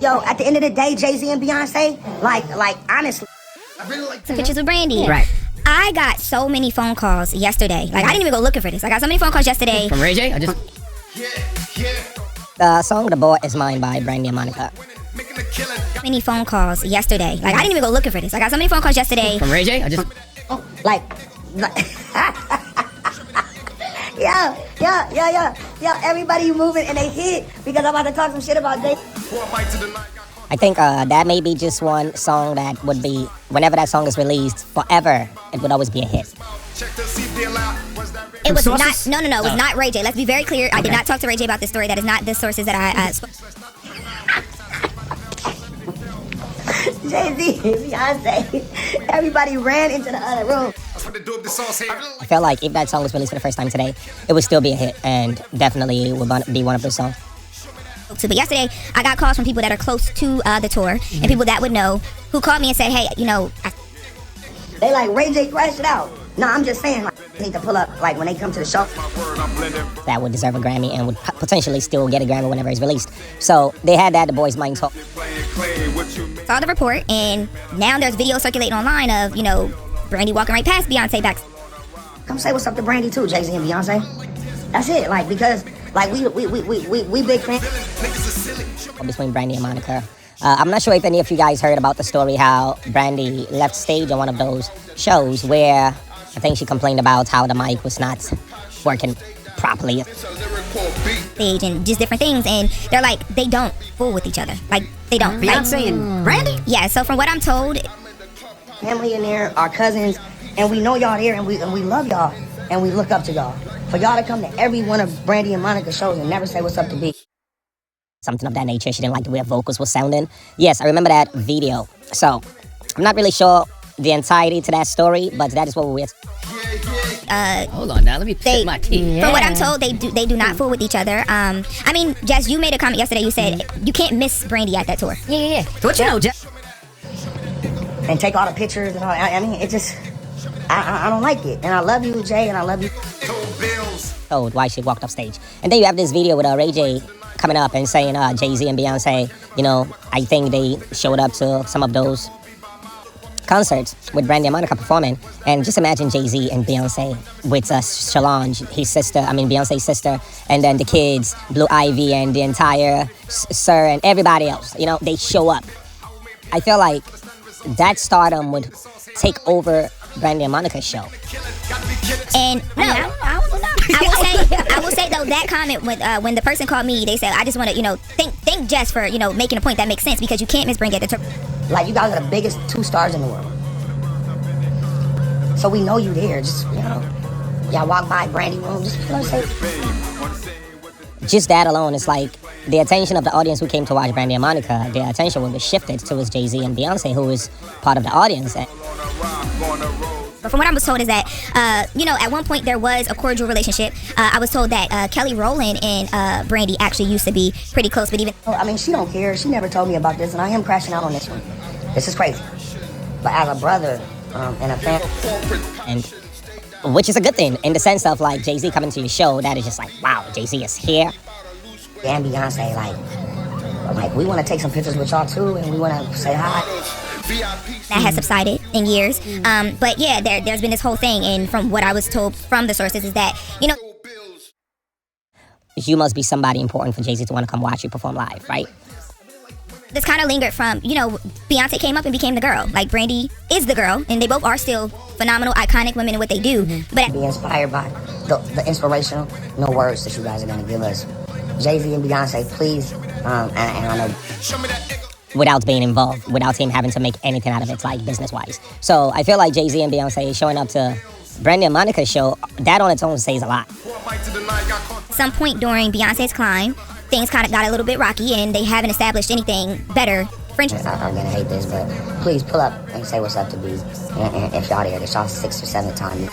Yo, at the end of the day, Jay-Z and Beyonce, like honestly. I really like Some pictures with Brandy. Right. I got so many phone calls yesterday. Like, I didn't even go looking for this. I got so many phone calls yesterday. From Ray J? The song The Boy Is Mine by Brandy and Monica. Many phone calls yesterday. Like, I didn't even go looking for this. I got so many phone calls yesterday. From Ray J? Like yeah, everybody moving and they hit because I'm about to talk some shit about Jay. I think that may be just one song that would be, whenever that song is released, forever, it would always be a hit. It was not, no, it was not Ray J. Let's be very clear. I did not talk to Ray J about this story. That is not the sources that I Jay-Z, Beyonce, everybody ran into the other room. I felt like if that song was released for the first time today, it would still be a hit, and definitely would be one of those songs. But yesterday, I got calls from people that are close to the tour and people that would know who called me and said, hey, you know, They like, Ray J crashed it out. No, I'm just saying, like, they need to pull up, like, when they come to the show. That would deserve a Grammy and would potentially still get a Grammy whenever it's released. So they had that, The Boy's Mind talk. Saw the report, and now there's video circulating online of, you know, Brandy walking right past Beyonce back. Come say what's up to Brandy too, Jay-Z and Beyonce. That's it, like, because, like, we big fans. Between Brandy and Monica. I'm not sure if any of you guys heard about the story how Brandy left stage on one of those shows where I think she complained about how the mic was not working properly. Stage and just different things, and they're like, they don't fool with each other. Like, they don't. Beyonce and Brandy? Yeah, so from what I'm told, Family in there, our cousins, and we know y'all there, and we love y'all, and we look up to y'all. For y'all to come to every one of Brandy and Monica's shows and never say what's up to B. Something of that nature. She didn't like the way her vocals were sounding. Yes, I remember that video. So, I'm not really sure the entirety to that story, but that is what we're... Hold on now, let me tip my teeth. from what I'm told, they do not fool with each other. I mean, Jess, you made a comment yesterday. You said you can't miss Brandy at that tour. Yeah. So what you know, Jess? And take all the pictures and all. I mean, it just... I don't like it. And I love you, Jay, and I love you. Told why she walked off stage. And then you have this video with Ray J coming up and saying Jay-Z and Beyonce, you know, I think they showed up to some of those concerts with Brandy and Monica performing. And just imagine Jay-Z and Beyonce with Solange, his sister, Beyonce's sister, and then the kids, Blue Ivy and the entire Sir and everybody else. You know, they show up. I feel like that stardom would take over Brandy and Monica's show. And no, I will say though, that comment when the person called me, they said, I just want to, you know, thank Jess for, you know, making a point that makes sense, because you can't miss Brandy at the tour. Like, you guys are the biggest two stars in the world. So we know you there. Just, you know, y'all walk by Brandy room, just, you know, say. Just that alone, it's like the attention of the audience who came to watch Brandy and Monica, their attention would be shifted towards Jay-Z and Beyonce, who is part of the audience. But from what I was told is that, you know, at one point there was a cordial relationship. I was told that Kelly Rowland and Brandy actually used to be pretty close, but even... I mean, she don't care. She never told me about this, and I am crashing out on this one. This is crazy. But as a brother and a fan... And which is a good thing, in the sense of, like, Jay-Z coming to your show, that is just like, wow, Jay-Z is here. And Beyonce, like we want to take some pictures with y'all, too, and we want to say hi. That has subsided in years. But yeah, there's been this whole thing, and from what I was told from the sources is that, you know... You must be somebody important for Jay-Z to want to come watch you perform live, right? This kind of lingered from, you know, Beyonce came up and became the girl. Like, Brandy is the girl, and they both are still phenomenal, iconic women in what they do. But be inspired by the inspirational, no words that you guys are going to give us. Jay-Z and Beyonce, please, and I know... Without being involved, without him having to make anything out of it, like, business-wise. So I feel like Jay-Z and Beyonce showing up to Brandy and Monica's show, that on its own says a lot. Some point during Beyonce's climb, things kind of got a little bit rocky, and they haven't established anything better. Friendship. I'm gonna hate this, but please pull up and say what's up to B. And if y'all there, it's y'all 6th or 7th time.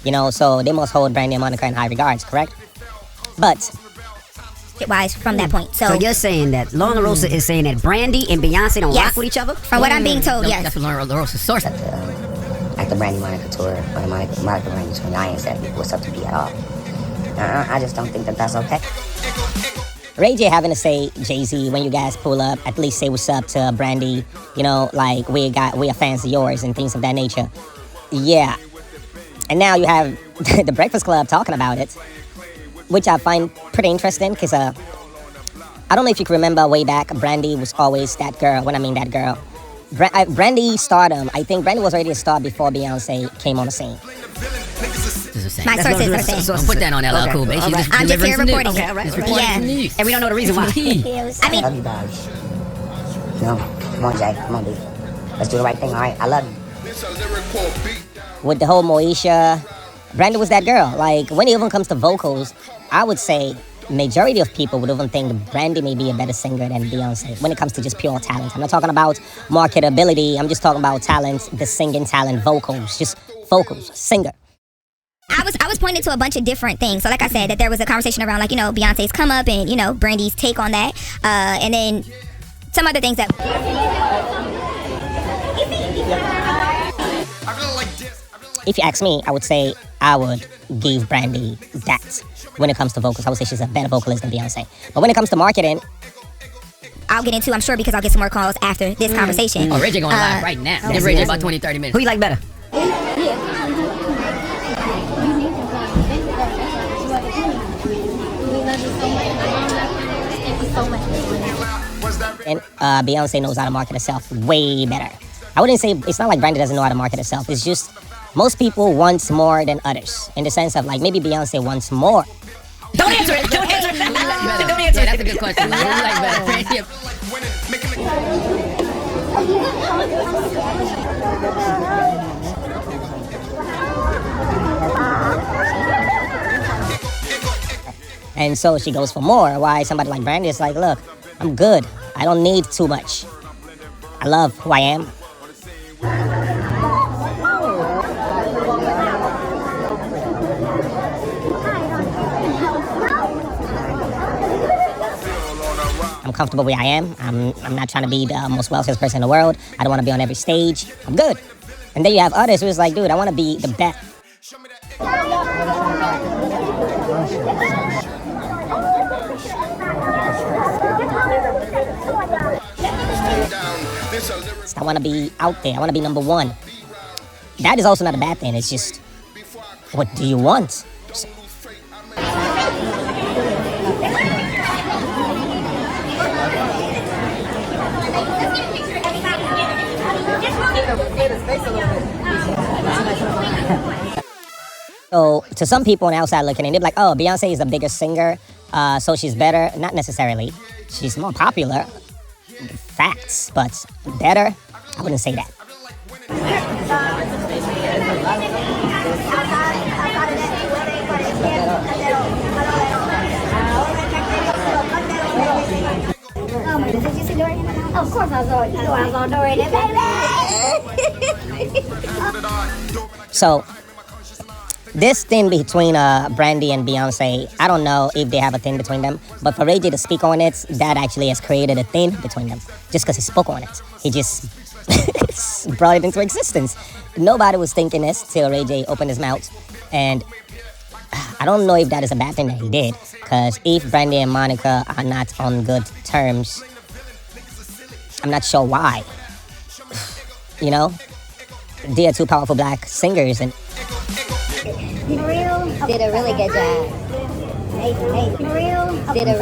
You know, so they must hold Brandy and Monica in high regards, correct? But wise from that point. So you're saying that Lauren LaRosa is saying that Brandy and Beyonce don't rock with each other? From what I'm being told, yes. That's what Lauren LaRosa's source. At the Brandy Monica tour, or the Monica Brandy tour, I ain't said what's up to B at all. I just don't think that that's okay. Ray J having to say Jay-Z when you guys pull up, at least say what's up to Brandy, you know, like we are fans of yours and things of that nature. Yeah. And now you have the Breakfast Club talking about it, which I find pretty interesting because I don't know if you can remember way back, Brandy was always that girl. When I mean that girl, Brandy stardom. I think Brandy was already a star before Beyonce came on the scene. My sources are saying. Don't put that on LL Cool, baby. I'm just here reporting Okay, it. all right. Yeah. And we don't know the reason why. I mean, Love you guys. No, come on, Jay. Come on, B. Let's do the right thing, all right? I love you. With the whole Moesha, Brandy was that girl. Like, when it even comes to vocals, I would say majority of people would even think Brandy may be a better singer than Beyonce when it comes to just pure talent. I'm not talking about marketability. I'm just talking about talent, the singing talent, vocals, just vocals, singer. I was pointing to a bunch of different things. So like I said, that there was a conversation around like, you know, Beyonce's come up and, you know, Brandy's take on that. And then some other things that... If you ask me, I would say I would give Brandy that. When it comes to vocals, I would say she's a better vocalist than Beyonce. But when it comes to marketing, I'll get into, I'm sure, because I'll get some more calls after this conversation. Oh, Ray J going live right now. Give Ray J about 20, 30 minutes. Who you like better? and Beyonce knows how to market herself way better. I wouldn't say, it's not like Brandy doesn't know how to market herself. It's just most people want more than others. In the sense of like maybe Beyonce wants more. Don't answer it. Don't answer it. Don't answer it. Yeah, that's a good question. Who you like better, Brandy? And so she goes for more. Why somebody like Brandy is like, look, I'm good. I don't need too much. I love who I am. I'm comfortable where I am. I'm not trying to be the most wealthiest person in the world. I don't want to be on every stage. I'm good. And then you have others who's like, dude, I want to be the best. I want to be out there. I want to be number one. That is also not a bad thing. It's just, what do you want? So to some people on the outside looking in, they're like, oh, Beyonce is a bigger singer, so she's better. Not necessarily. She's more popular. Facts, but better? I wouldn't say that. Of course I saw it. You know I was on Dory, baby. So this thing between Brandy and Beyonce, I don't know if they have a thing between them, but for Ray J to speak on it, that actually has created a thing between them. Just because he spoke on it. He just brought it into existence. Nobody was thinking this till Ray J opened his mouth. And I don't know if that is a bad thing that he did, because if Brandy and Monica are not on good terms, I'm not sure why. You know? They are two powerful black singers and Did a really good job.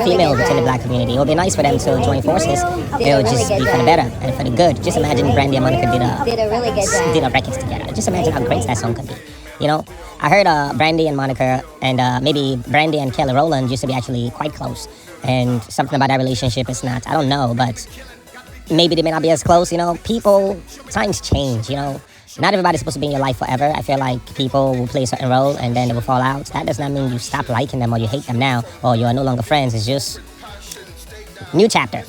females within the black community. It would be nice for them to join forces. It would just be for the better and for the good. Just imagine Brandy and Monica Did a really good job. did a records together. Just imagine how great that song could be. You know, I heard Brandy and Monica and maybe Brandy and Kelly Rowland used to be actually quite close. And something about that relationship is not, I don't know, but maybe they may not be as close, you know. People, times change, you know. Not everybody's supposed to be in your life forever. I feel like people will play a certain role and then they will fall out. That does not mean you stop liking them or you hate them now or you are no longer friends. It's just new chapter.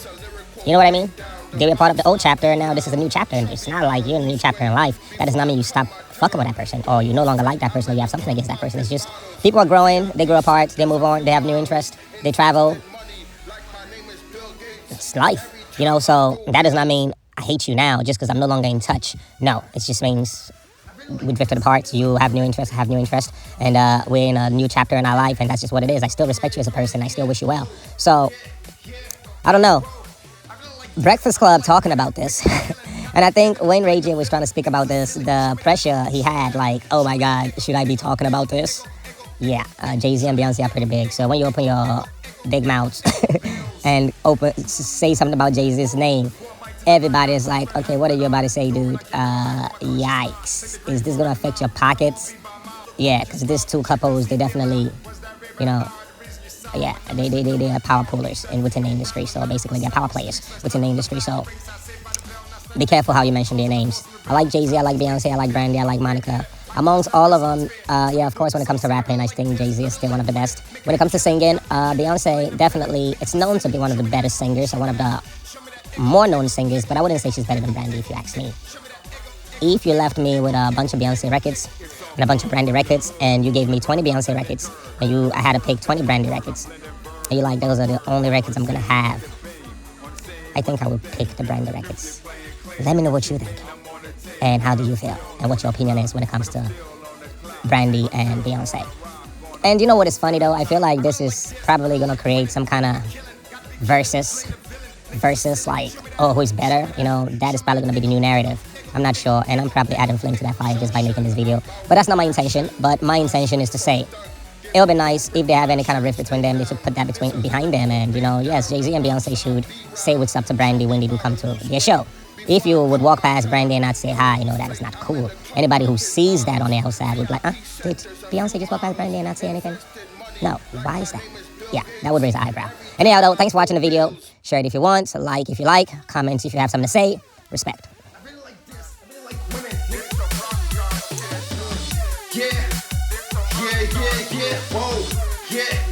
You know what I mean? They were part of the old chapter and now this is a new chapter. And it's not like you're in a new chapter in life. That does not mean you stop fucking with that person or you no longer like that person or you have something against that person. It's just people are growing, they grow apart, they move on, they have new interests, they travel. It's life, you know, so that does not mean I hate you now just because I'm no longer in touch. No, it just means we drifted apart. You have new interests, I have new interests, and we're in a new chapter in our life, and that's just what it is. I still respect you as a person. I still wish you well. So, I don't know. Breakfast Club talking about this. And I think when Ray J was trying to speak about this, the pressure he had, like, oh my God, should I be talking about this? Yeah, Jay-Z and Beyonce are pretty big. So when you open your big mouths and say something about Jay-Z's name, everybody's like, okay, what are you about to say, dude? Yikes. Is this going to affect your pockets? Yeah, because these two couples, they definitely, you know, yeah, they are power pullers within the industry. So basically, they're power players within the industry. So be careful how you mention their names. I like Jay-Z, I like Beyonce, I like Brandy, I like Monica. Amongst all of them, yeah, of course, when it comes to rapping, I think Jay-Z is still one of the best. When it comes to singing, Beyonce definitely, it's known to be one of the better singers, or one of the more known singers, but I wouldn't say she's better than Brandy if you ask me. If you left me with a bunch of Beyonce records and a bunch of Brandy records, and you gave me 20 Beyonce records, and I had to pick 20 Brandy records, and you're like, those are the only records I'm gonna have, I think I would pick the Brandy records. Let me know what you think, and how do you feel, and what your opinion is when it comes to Brandy and Beyonce. And you know what is funny though? I feel like this is probably gonna create some kind of versus like, oh, who's better? You know, that is probably gonna be the new narrative. I'm not sure, and I'm probably adding flame to that fire just by making this video. But that's not my intention. But my intention is to say, it'll be nice if they have any kind of rift between them. They should put that behind them, and you know, yes, Jay-Z and Beyonce should say what's up to Brandy when they do come to their show. If you would walk past Brandy and not say hi, you know, that is not cool. Anybody who sees that on the outside would be like, did Beyonce just walk past Brandy and not say anything? No, why is that? Yeah, that would raise an eyebrow. Anyhow, though, thanks for watching the video. Share it if you want, like if you like, comment if you have something to say. Respect. Yeah, whoa, yeah.